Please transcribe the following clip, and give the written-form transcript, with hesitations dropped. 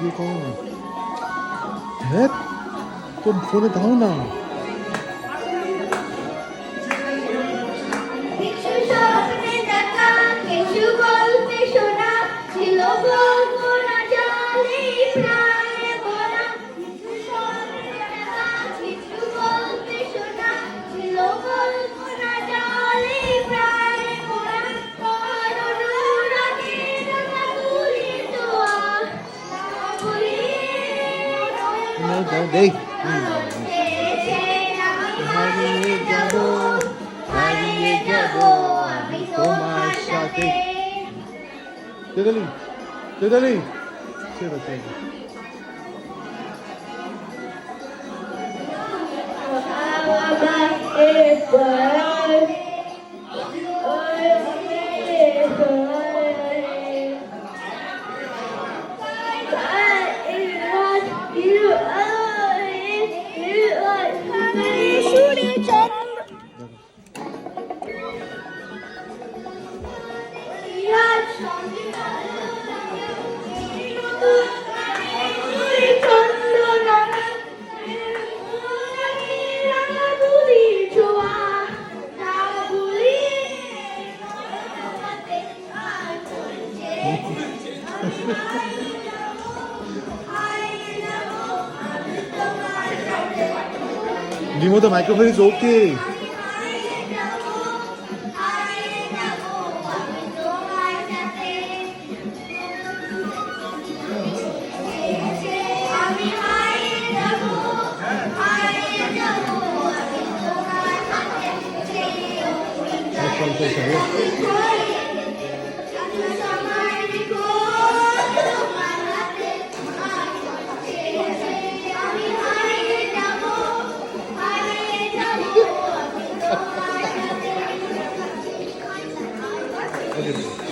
얘가. 넷? 좀 ফোনে দাও না। কিছু স্বপ্নে দেখা, কিছু গল্পে শোনা, ছিল কল্পনা জালে প্রাণে ভরা। কিছু স্বপ্নে দেখা, কিছু গল্পে শোনা, ছিল কল্পনা জালে প্রাণে ভরা। কার অনুরাগে রাঙা তুলি তোয়া, বলি দেই। হারিয়ে যাব, হারিয়ে যাব আমি তোমার সাথে। তেতালি তেতালি ছেড়ে ছেড়ে। Nemo, the microphone is okay. Okay.